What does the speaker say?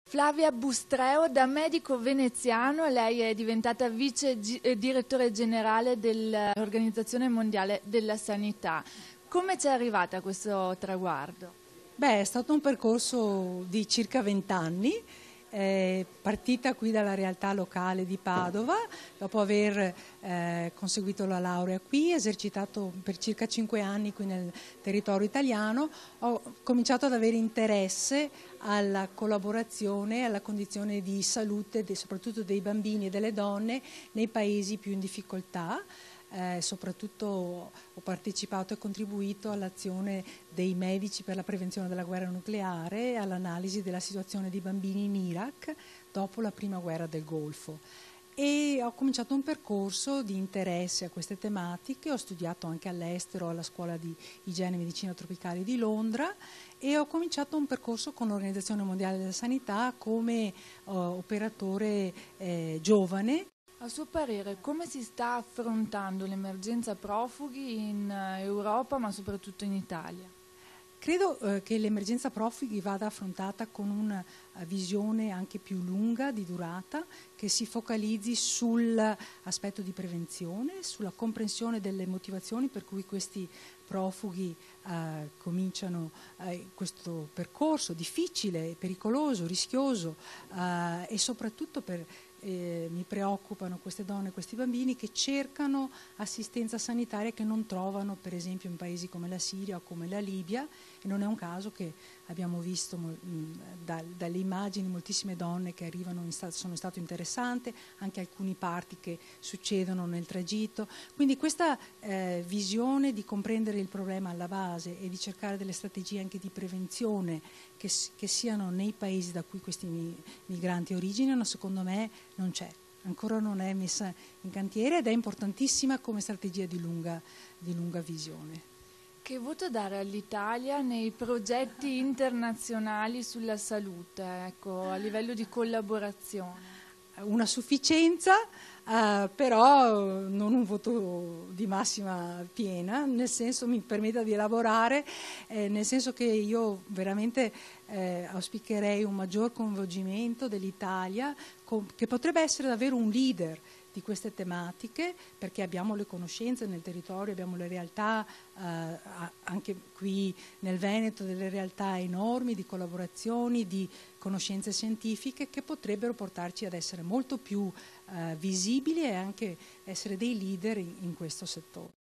Flavia Bustreo, da medico veneziano, lei è diventata vice direttore generale dell'Organizzazione Mondiale della Sanità. Come ci è arrivata a questo traguardo? Beh, è stato un percorso di circa 20 anni, partita qui dalla realtà locale di Padova, dopo aver conseguito la laurea qui, esercitato per circa 5 anni qui nel territorio italiano, ho cominciato ad avere interesse alla collaborazione, alla condizione di salute soprattutto dei bambini e delle donne nei paesi più in difficoltà. Soprattutto ho partecipato e contribuito all'azione dei medici per la prevenzione della guerra nucleare e all'analisi della situazione dei bambini in Iraq dopo la prima guerra del Golfo. E ho cominciato un percorso di interesse a queste tematiche, ho studiato anche all'estero alla Scuola di Igiene e Medicina Tropicale di Londra e ho cominciato un percorso con l'Organizzazione Mondiale della Sanità come operatore giovane. A suo parere, come si sta affrontando l'emergenza profughi in Europa, ma soprattutto in Italia? Credo che l'emergenza profughi vada affrontata con una visione anche più lunga di durata, che si focalizzi sull'aspetto di prevenzione, sulla comprensione delle motivazioni per cui questi profughi cominciano questo percorso difficile, pericoloso, rischioso e soprattutto mi preoccupano queste donne e questi bambini che cercano assistenza sanitaria che non trovano per esempio in paesi come la Siria o come la Libia, e non è un caso che abbiamo visto dalle immagini moltissime donne che arrivano sono in stato interessante, anche alcuni parti che succedono nel tragitto. Quindi questa visione di comprendere il problema alla base e di cercare delle strategie anche di prevenzione che siano nei paesi da cui questi migranti originano, secondo me non c'è. Ancora non è messa in cantiere ed è importantissima come strategia di lunga visione. Che voto dare all'Italia nei progetti internazionali sulla salute, ecco, a livello di collaborazione? Una sufficienza, però non un voto di massima piena, nel senso mi permetta di elaborare, nel senso che io veramente auspicherei un maggior coinvolgimento dell'Italia, che potrebbe essere davvero un leader di queste tematiche, perché abbiamo le conoscenze nel territorio, abbiamo le realtà, anche qui nel Veneto, delle realtà enormi di collaborazioni, di conoscenze scientifiche che potrebbero portarci ad essere molto più visibili e anche essere dei leader in questo settore.